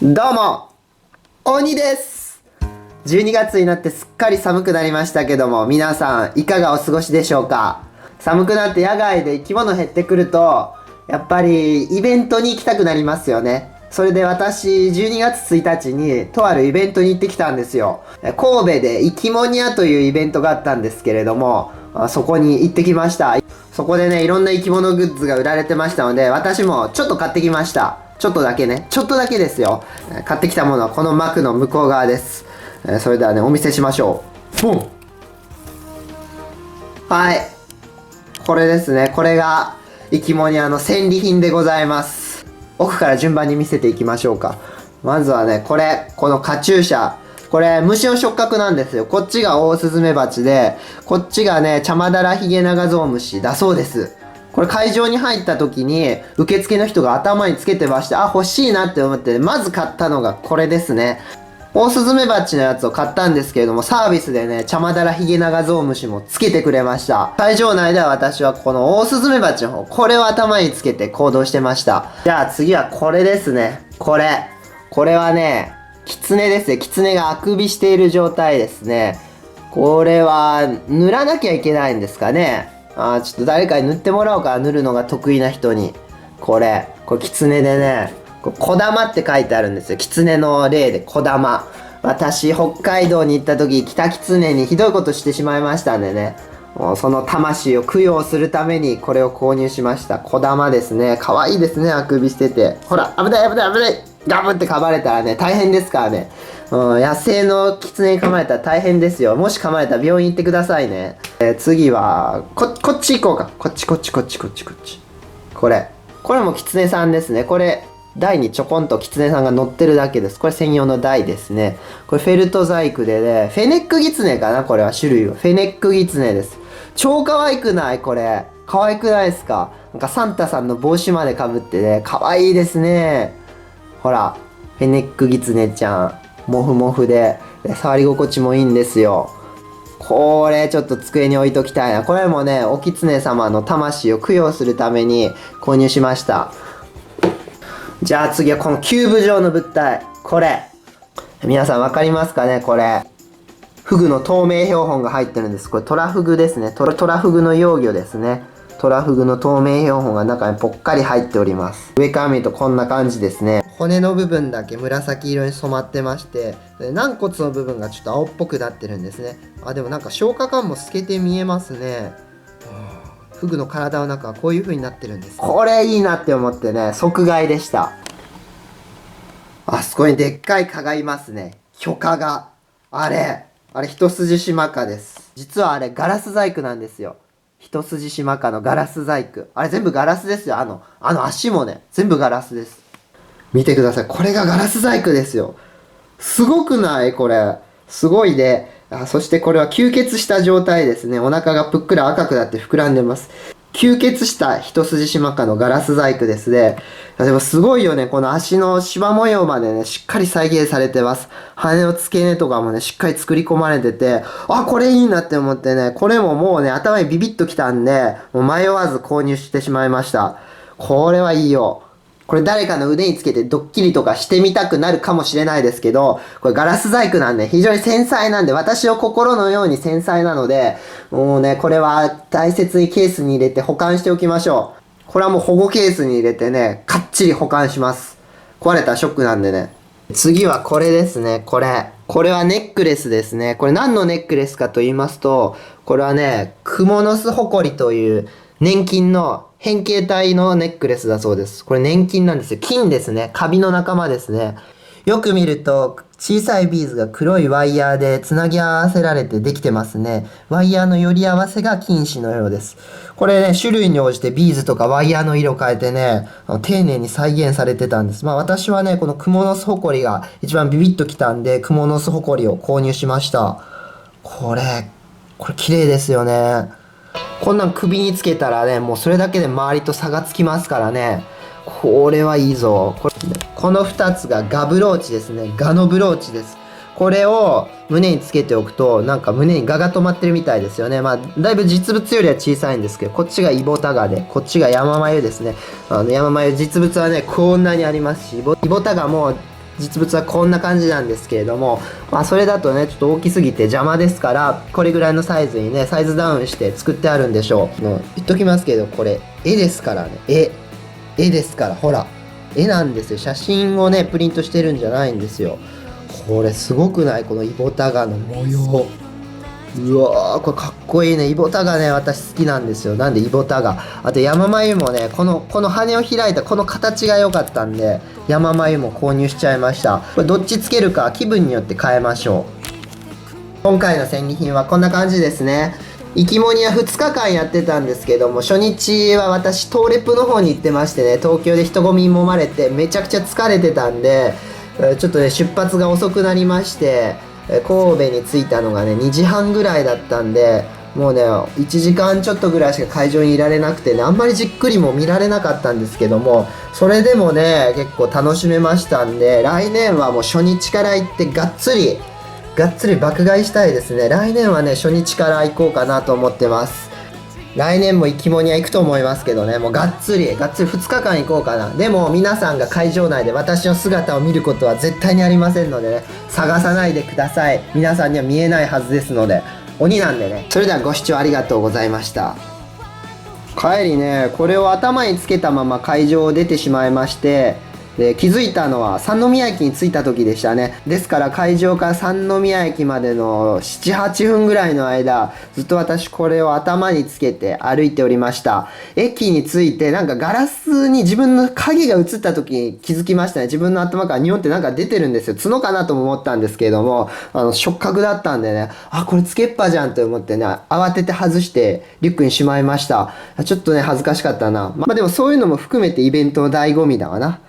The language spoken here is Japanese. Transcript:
どうも、鬼です。12月になってすっかり寒くなりましたけども、皆さんいかがお過ごしでしょうか。寒くなって野外で生き物減ってくると、やっぱりイベントに行きたくなりますよね。それで私、12月1日にとあるイベントに行ってきたんですよ。神戸で生き物ニャというイベントがあったんですけれども、そこに行ってきました。そこでね、いろんな生き物グッズが売られてましたので、私もちょっと買ってきました。ちょっとだけね。ちょっとだけですよ。買ってきたものはこの幕の向こう側です。それではね、お見せしましょう。ボン！はい。これですね。これが、生き物ニャの戦利品でございます。奥から順番に見せていきましょうか。まずはね、このカチューシャ。これ、虫の触覚なんですよ。こっちがオオスズメバチで、こっちがね、チャマダラヒゲナガゾウムシだそうです。これ会場に入った時に、受付の人が頭につけてまして、あ、欲しいなって思って、まず買ったのがこれですね。オオスズメバチのやつを買ったんですけれども、サービスでね、チャマダラヒゲナガゾウムシもつけてくれました。会場内では私はこのオオスズメバチの方、これを頭につけて行動してました。じゃあ次はこれですね。これはね、キツネですね。キツネがあくびしている状態ですね。これは、塗らなきゃいけないんですかね。ちょっと誰かに塗ってもらおうか。塗るのが得意な人に。これキツネでね、小玉って書いてあるんですよ。キツネの例で小玉。私、北海道に行った時、キタキツネにひどいことしてしまいましたんでね。もうその魂を供養するためにこれを購入しました。小玉ですね。可愛いですね。あくびしてて。ほら、危ない危ない危ない。ガブって噛まれたらね、大変ですからね。野生のキツネに噛まれたら大変ですよ。もし噛まれたら病院行ってくださいね。次は、こっち行こうか。こっち。これもキツネさんですね。これ、台にちょこんとキツネさんが乗ってるだけです。これ専用の台ですね。これフェルト細工でね、フェネックギツネかなこれは種類は。フェネックギツネです。超可愛くないこれ。可愛くないですか？なんかサンタさんの帽子までかぶってね、可愛いですね。ほら、フェネックギツネちゃん。モフモフで、触り心地もいいんですよ。これちょっと机に置いときたいな。これもね、お狐様の魂を供養するために購入しました。じゃあ次はこのキューブ状の物体。これ。皆さんわかりますかねこれ。フグの透明標本が入ってるんです。これトラフグですね。トラフグの幼魚ですね。トラフグの透明標本が中にぽっかり入っております。上から見るとこんな感じですね。骨の部分だけ紫色に染まってまして、軟骨の部分がちょっと青っぽくなってるんですね。でもなんか消化管も透けて見えますね。フグの体の中はこういう風になってるんです。これいいなって思ってね、即買いでした。あそこにでっかい蚊がいますね。巨蚊が。あれ一筋島蚊です。実はあれガラス細工なんですよ。一筋島蚊のガラス細工。あれ全部ガラスですよ。あの足もね、全部ガラスです。見てください。これがガラス細工ですよ。すごくないこれ。すごいで。そしてこれは吸血した状態ですね。お腹がぷっくら赤くなって膨らんでます。吸血した一筋島科のガラス細工ですね。でもすごいよね。この足の芝模様までね、しっかり再現されてます。羽の付け根とかもね、しっかり作り込まれてて、これいいなって思ってね、これももうね、頭にビビッときたんで、もう迷わず購入してしまいました。これはいいよ。これ誰かの腕につけてドッキリとかしてみたくなるかもしれないですけど、これガラス細工なんで非常に繊細なんで、私の心のように繊細なので、もうね、これは大切にケースに入れて保管しておきましょう。これはもう保護ケースに入れてね、かっちり保管します。壊れたらショックなんでね。次はこれですね、これ。これはネックレスですね。これ何のネックレスかと言いますと、これはね、クモの巣ホコリという粘菌の変形体のネックレスだそうです。これ粘菌なんですよ。菌ですね。カビの仲間ですね。よく見ると小さいビーズが黒いワイヤーでつなぎ合わせられてできてますね。ワイヤーのより合わせが菌糸のようです。これね、種類に応じてビーズとかワイヤーの色変えてね、丁寧に再現されてたんです。私はね、このクモの巣ホコリが一番ビビッときたんで、クモの巣ホコリを購入しました。これ綺麗ですよね。こんなん首につけたらね、もうそれだけで周りと差がつきますからね。これはいいぞ。この2つがガブローチですね。ガのブローチです。これを胸につけておくと、なんか胸にガが止まってるみたいですよね。だいぶ実物よりは小さいんですけど、こっちがイボタガで、こっちがヤママユですね。ヤママユ実物はね、こんなにありますし、イボタガも実物はこんな感じなんですけれども、まあそれだとねちょっと大きすぎて邪魔ですから、これぐらいのサイズにねサイズダウンして作ってあるんでしょう。もう言っときますけど、これ絵ですからね。絵ですから、ほら絵なんですよ。写真をねプリントしてるんじゃないんですよ。これすごくない？このイボタガの模様。うわー、これかっこいいね。イボタガね、私好きなんですよ。なんでイボタガ。あと山眉もね、この羽を開いたこの形が良かったんで、山眉も購入しちゃいました。これどっちつけるか気分によって変えましょう。今回の戦利品はこんな感じですね。生き物は2日間やってたんですけども、初日は私東レプの方に行ってましてね、東京で人混みに揉まれてめちゃくちゃ疲れてたんで、ちょっとね出発が遅くなりまして、神戸に着いたのがね2時半ぐらいだったんで、もうね1時間ちょっとぐらいしか会場にいられなくてね、あんまりじっくりも見られなかったんですけども、それでもね結構楽しめましたんで、来年はもう初日から行ってがっつり爆買いしたいですね。来年はね初日から行こうかなと思ってます。来年も生き物には行くと思いますけどね、もうがっつり2日間行こうかな。でも皆さんが会場内で私の姿を見ることは絶対にありませんのでね、探さないでください。皆さんには見えないはずですので、鬼なんでね。それではご視聴ありがとうございました。帰りね、これを頭につけたまま会場を出てしまいまして、で気づいたのは三宮駅に着いた時でしたね。ですから会場から三宮駅までの7、8分ぐらいの間、ずっと私これを頭につけて歩いておりました。駅に着いてなんかガラスに自分の影が映った時に気づきましたね。自分の頭からニョンってなんか出てるんですよ。角かなとも思ったんですけれども、触覚だったんでね、あ、これつけっぱじゃんと思ってね、慌てて外してリュックにしまいました。ちょっとね、恥ずかしかったな。まあでもそういうのも含めてイベントの醍醐味だわな。